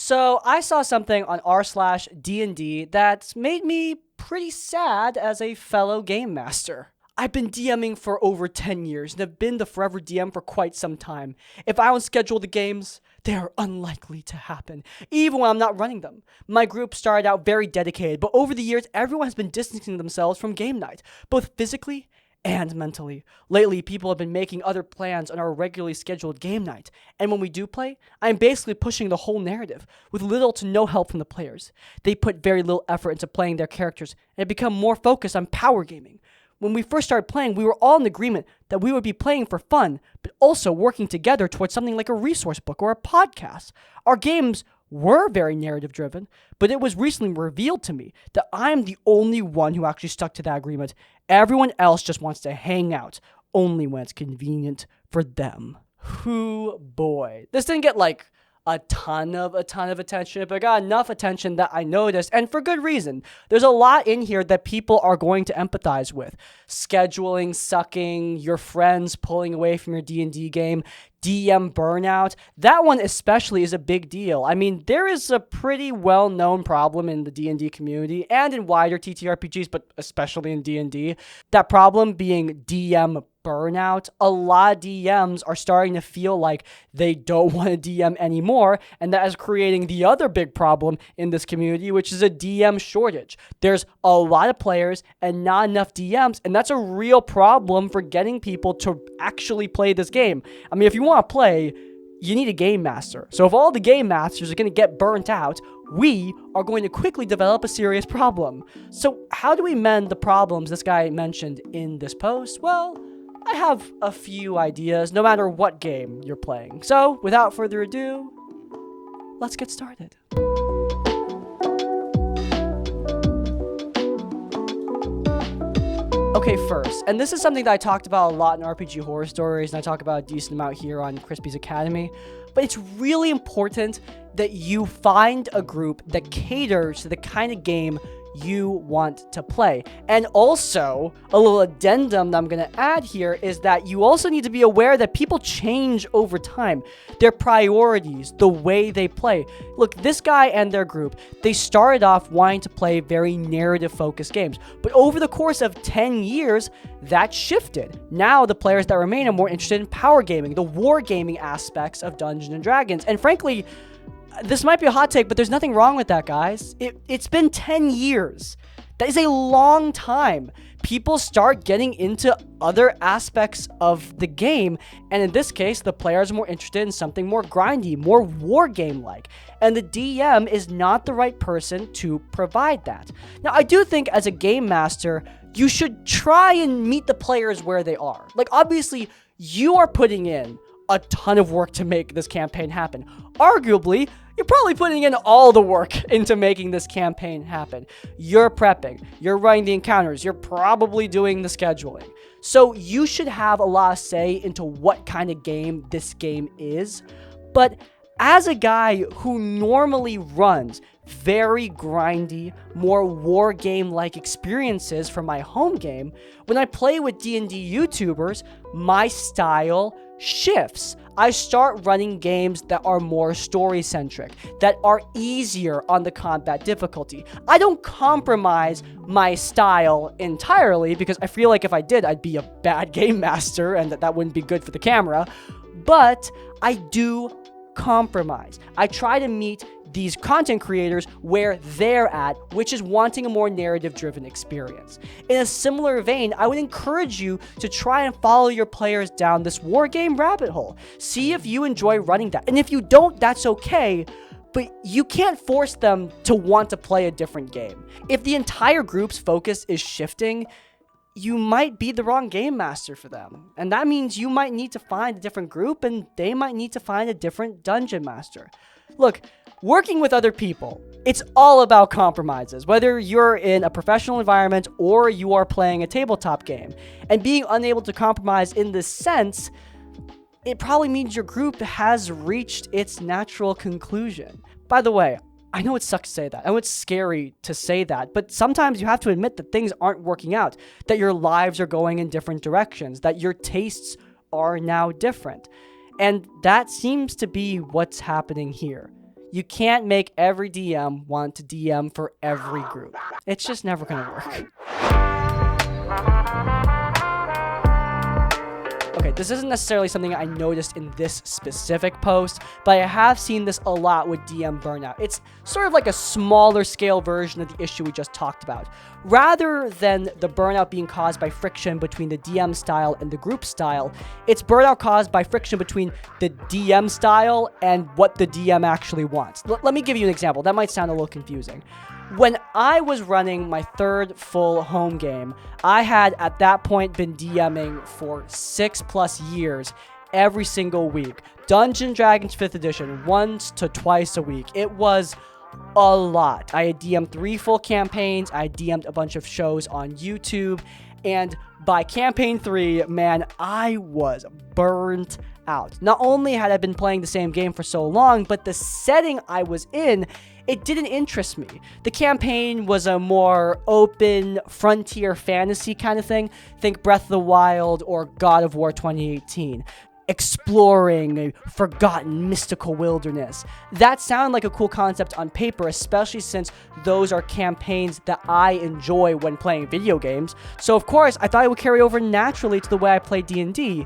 So I saw something on r/D&D that made me pretty sad as a fellow game master. I've been DMing for over 10 years and have been the forever DM for quite some time. If I don't schedule the games, they are unlikely to happen, even when I'm not running them. My group started out very dedicated, but over the years, everyone has been distancing themselves from game night, both physically and mentally. Lately, people have been making other plans on our regularly scheduled game night, and when we do play, I'm basically pushing the whole narrative, with little to no help from the players. They put very little effort into playing their characters, and have become more focused on power gaming. When we first started playing, we were all in agreement that we would be playing for fun, but also working together towards something like a resource book or a podcast. Our games were very narrative driven, but it was recently revealed to me that I'm the only one who actually stuck to that agreement. Everyone else just wants to hang out, only when it's convenient for them. Hoo boy. This didn't get a ton of attention, but it got enough attention that I noticed, and for good reason. There's a lot in here that people are going to empathize with. Scheduling, sucking, your friends pulling away from your D&D game, DM burnout. That one especially is a big deal. I mean, there is a pretty well-known problem in the D&D community and in wider TTRPGs, but especially in D&D. That problem being DM burnout. A lot of DMs are starting to feel like they don't want to DM anymore, and that is creating the other big problem in this community, which is a DM shortage. There's a lot of players and not enough DMs, and that's a real problem for getting people to actually play this game. I mean, if you want to play, you need a game master. So if all the game masters are going to get burnt out, we are going to quickly develop a serious problem. So how do we mend the problems this guy mentioned in this post? Well, I have a few ideas, no matter what game you're playing. So, without further ado, let's get started. Okay, first, and this is something that I talked about a lot in RPG Horror Stories, and I talk about a decent amount here on Crispy's Academy, but it's really important that you find a group that caters to the kind of game you want to play. And also, a little addendum that I'm going to add here is that you also need to be aware that people change over time. Their priorities, the way they play. Look, this guy and their group, they started off wanting to play very narrative-focused games. But over the course of 10 years, that shifted. Now, the players that remain are more interested in power gaming, the wargaming aspects of Dungeons & Dragons. And frankly, this might be a hot take, but there's nothing wrong with that, guys. It's been 10 years. That is a long time. People start getting into other aspects of the game, and in this case, the players are more interested in something more grindy, more war game-like, and the DM is not the right person to provide that. Now, I do think as a game master, you should try and meet the players where they are. Like, obviously, you are putting in a ton of work to make this campaign happen. Arguably, you're probably putting in all the work into making this campaign happen. You're prepping, you're running the encounters, you're probably doing the scheduling. So you should have a lot of say into what kind of game this game is. But as a guy who normally runs very grindy, more war game-like experiences for my home game, when I play with D&D YouTubers, my style shifts. I start running games that are more story-centric, that are easier on the combat difficulty. I don't compromise my style entirely, because I feel like if I did, I'd be a bad game master, and that wouldn't be good for the camera, but I do compromise. I try to meet these content creators where they're at, which is wanting a more narrative-driven experience. In a similar vein, I would encourage you to try and follow your players down this wargame rabbit hole. See if you enjoy running that. And if you don't, that's okay, but you can't force them to want to play a different game. If the entire group's focus is shifting, you might be the wrong game master for them. And that means you might need to find a different group, and they might need to find a different dungeon master. Look, working with other people, it's all about compromises, whether you're in a professional environment or you are playing a tabletop game. And being unable to compromise in this sense, it probably means your group has reached its natural conclusion. By the way, I know it sucks to say that. I know it's scary to say that, but sometimes you have to admit that things aren't working out, that your lives are going in different directions, that your tastes are now different. And that seems to be what's happening here. You can't make every DM want to DM for every group. It's just never gonna work. Okay, this isn't necessarily something I noticed in this specific post, but I have seen this a lot with DM burnout. It's sort of like a smaller scale version of the issue we just talked about. Rather than the burnout being caused by friction between the DM style and the group style, it's burnout caused by friction between the DM style and what the DM actually wants. Let me give you an example. That might sound a little confusing. When I was running my third full home game, I had at that point been DMing for 6+ years every single week. Dungeons & Dragons 5th edition, once to twice a week. It was a lot. I had DM'd 3 full campaigns, I DM'd a bunch of shows on YouTube, and by campaign 3, man, I was burnt out. Not only had I been playing the same game for so long, but the setting I was in, it didn't interest me. The campaign was a more open, frontier fantasy kind of thing. Think Breath of the Wild or God of War 2018. Exploring a forgotten mystical wilderness. That sounded like a cool concept on paper, especially since those are campaigns that I enjoy when playing video games. So of course, I thought it would carry over naturally to the way I play D&D,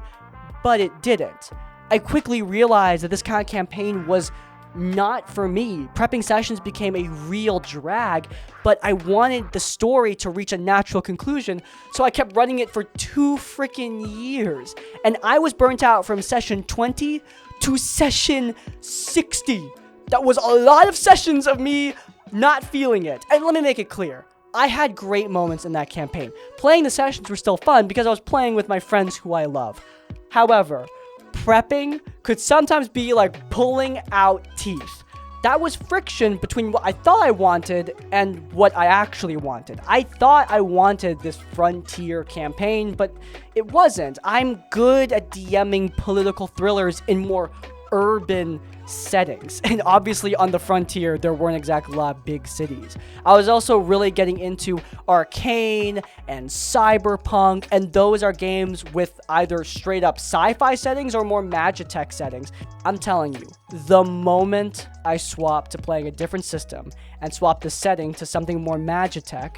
but it didn't. I quickly realized that this kind of campaign was not for me. Prepping sessions became a real drag, but I wanted the story to reach a natural conclusion, so I kept running it for 2 freaking years. And I was burnt out from session 20 to session 60. That was a lot of sessions of me not feeling it. And let me make it clear. I had great moments in that campaign. Playing the sessions were still fun because I was playing with my friends who I love. However, prepping could sometimes be like pulling out teeth. That was friction between what I thought I wanted and what I actually wanted. I thought I wanted this frontier campaign, but it wasn't. I'm good at DMing political thrillers in more urban settings. And obviously on the frontier, there weren't exactly a lot of big cities. I was also really getting into Arcane and Cyberpunk, and those are games with either straight up sci-fi settings or more Magitech settings. I'm telling you, the moment I swapped to playing a different system and swapped the setting to something more Magitech,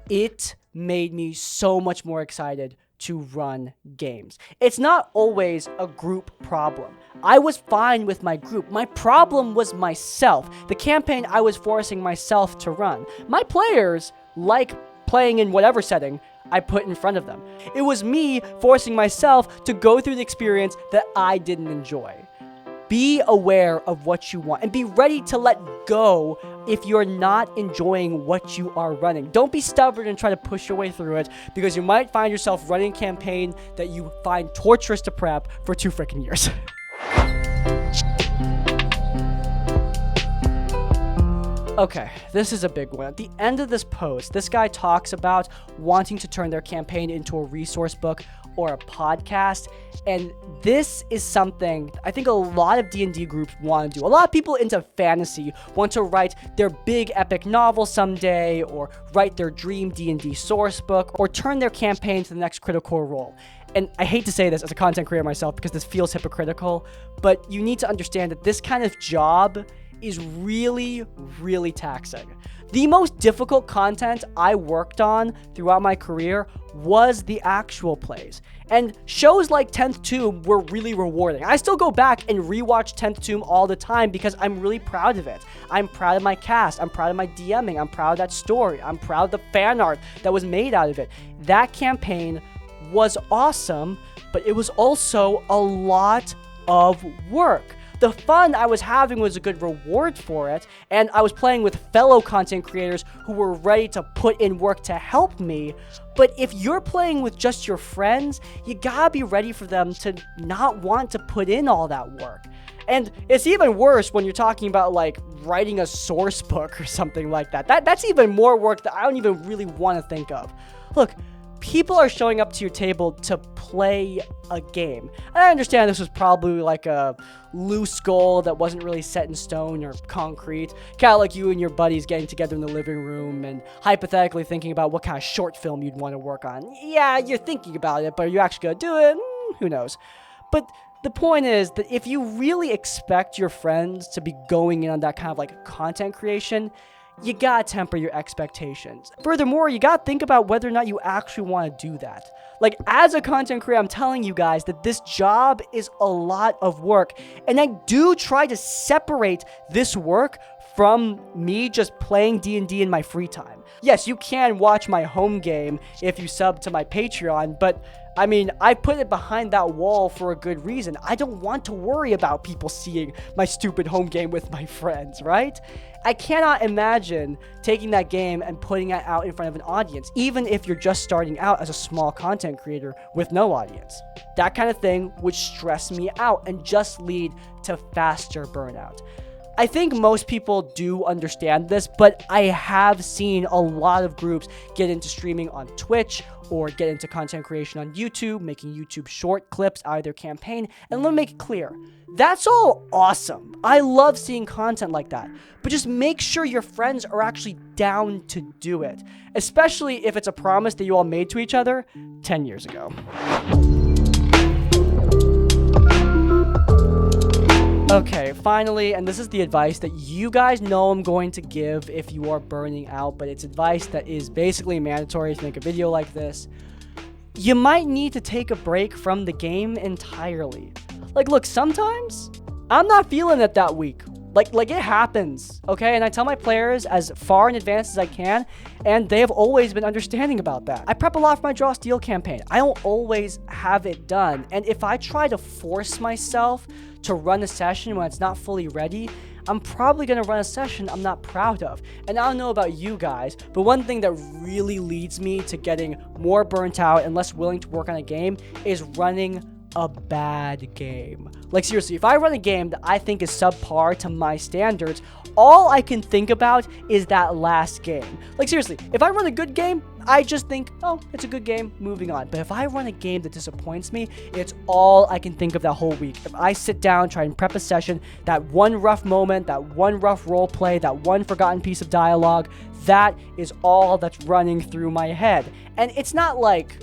it made me so much more excited to run games. It's not always a group problem. I was fine with my group. My problem was myself. The campaign I was forcing myself to run. My players like playing in whatever setting I put in front of them. It was me forcing myself to go through the experience that I didn't enjoy. Be aware of what you want and be ready to let go if you're not enjoying what you are running. Don't be stubborn and try to push your way through it, because you might find yourself running a campaign that you find torturous to prep for 2 freaking years. Okay, this is a big one. At the end of this post, this guy talks about wanting to turn their campaign into a resource book or a podcast, and this is something I think a lot of D&D groups want to do. A lot of people into fantasy want to write their big epic novel someday, or write their dream D&D source book, or turn their campaign to the next Critical Role. And I hate to say this as a content creator myself because this feels hypocritical, but you need to understand that this kind of job is really, really taxing. The most difficult content I worked on throughout my career was the actual plays. And shows like 10th Tomb were really rewarding. I still go back and rewatch 10th Tomb all the time because I'm really proud of it. I'm proud of my cast. I'm proud of my DMing. I'm proud of that story. I'm proud of the fan art that was made out of it. That campaign was awesome, but it was also a lot of work. The fun I was having was a good reward for it, and I was playing with fellow content creators who were ready to put in work to help me. But if you're playing with just your friends, you gotta be ready for them to not want to put in all that work. And it's even worse when you're talking about like writing a source book or something like that. That's even more work that I don't even really want to think of. Look, people are showing up to your table to play a game. I understand this was probably like a loose goal that wasn't really set in stone or concrete. Kind of like you and your buddies getting together in the living room and hypothetically thinking about what kind of short film you'd want to work on. Yeah, you're thinking about it, but are you actually going to do it? Who knows? But The point is that if you really expect your friends to be going in on that kind of like content creation, you gotta temper your expectations. Furthermore, you gotta think about whether or not you actually want to do that. Like, as a content creator, I'm telling you guys that this job is a lot of work, and I do try to separate this work from me just playing D&D in my free time. Yes, you can watch my home game if you sub to my Patreon, but I mean, I put it behind that wall for a good reason. I don't want to worry about people seeing my stupid home game with my friends, right? I cannot imagine taking that game and putting it out in front of an audience, even if you're just starting out as a small content creator with no audience. That kind of thing would stress me out and just lead to faster burnout. I think most people do understand this, but I have seen a lot of groups get into streaming on Twitch or get into content creation on YouTube, making YouTube short clips out of their campaign. And let me make it clear, that's all awesome. I love seeing content like that, but just make sure your friends are actually down to do it, especially if it's a promise that you all made to each other 10 years ago. Okay, finally, and this is the advice that you guys know I'm going to give if you are burning out, but it's advice that is basically mandatory to make a video like this. You might need to take a break from the game entirely. Like, look, sometimes I'm not feeling it that week. Like it happens, okay? And I tell my players as far in advance as I can, and they have always been understanding about that. I prep a lot for my Draw Steel campaign. I don't always have it done, and if I try to force myself to run a session when it's not fully ready, I'm probably going to run a session I'm not proud of. And I don't know about you guys, but one thing that really leads me to getting more burnt out and less willing to work on a game is running a bad game. Like, seriously, if I run a game that I think is subpar to my standards, all I can think about is that last game. Like, seriously, if I run a good game, I just think, oh, it's a good game, moving on. But if I run a game that disappoints me, it's all I can think of that whole week. If I sit down, try and prep a session, that one rough moment, that one rough role play, that one forgotten piece of dialogue, that is all that's running through my head. And it's not like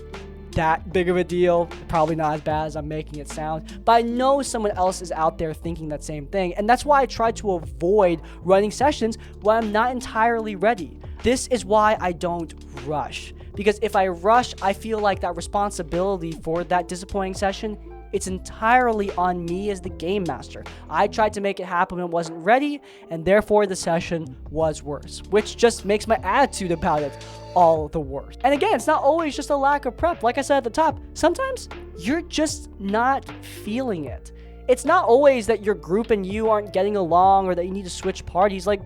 that big of a deal, probably not as bad as I'm making it sound, but I know someone else is out there thinking that same thing, and that's why I try to avoid running sessions when I'm not entirely ready. This is why I don't rush, because if I rush, I feel like that responsibility for that disappointing session, it's entirely on me as the game master. I tried to make it happen when it wasn't ready, and therefore the session was worse, which just makes my attitude about it all the worse. And again, it's not always just a lack of prep. Like I said at the top, sometimes you're just not feeling it. It's not always that your group and you aren't getting along or that you need to switch parties. Like,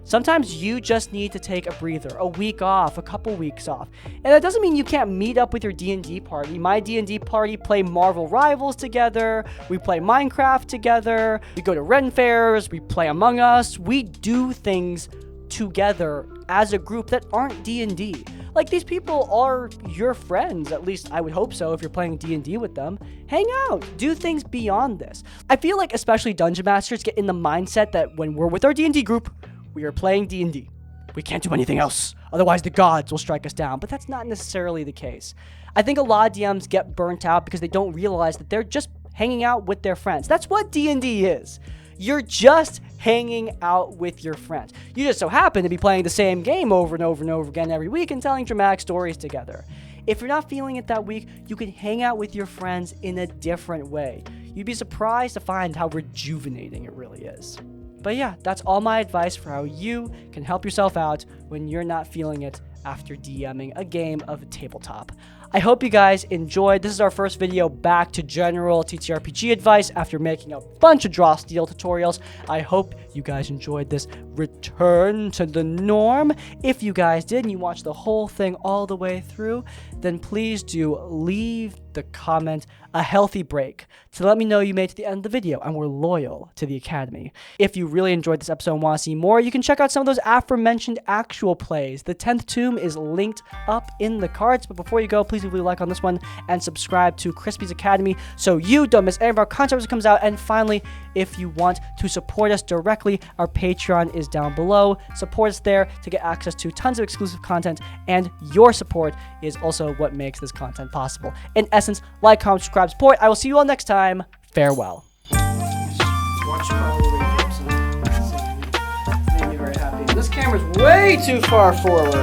sometimes you just need to take a breather, a week off, a couple weeks off. And that doesn't mean you can't meet up with your D&D party. My D&D party play Marvel Rivals together. We play Minecraft together. We go to Ren fairs. We play Among Us. We do things together as a group that aren't D&D. Like, these people are your friends, at least I would hope so if you're playing D&D with them. Hang out, do things beyond this. I feel like especially Dungeon Masters get in the mindset that when we're with our D&D group, we are playing D&D. We can't do anything else, otherwise the gods will strike us down, but that's not necessarily the case. I think a lot of DMs get burnt out because they don't realize that they're just hanging out with their friends. That's what D&D is. You're just hanging out with your friends. You just so happen to be playing the same game over and over and over again every week and telling dramatic stories together. If you're not feeling it that week, you can hang out with your friends in a different way. You'd be surprised to find how rejuvenating it really is. But yeah, that's all my advice for how you can help yourself out when you're not feeling it after DMing a game of tabletop. I hope you guys enjoyed. This is our first video back to general TTRPG advice after making a bunch of Draw Steel tutorials. I hope you guys enjoyed this return to the norm. If you guys did and you watched the whole thing all the way through, then please do leave the comment a healthy break to let me know you made it to the end of the video and were loyal to the Academy. If you really enjoyed this episode and want to see more, you can check out some of those aforementioned actual plays. The 10th Tomb is linked up in the cards, but before you go, please leave a like on this one and subscribe to Crispy's Academy so you don't miss any of our content as it comes out. And finally, if you want to support us directly, our Patreon is down below. Support us there to get access to tons of exclusive content, and your support is also what makes this content possible. In essence, like, comment, subscribe, support. I will see you all next time. Farewell. Watch Carl raindrops on. Made me very happy. This camera's way too far forward.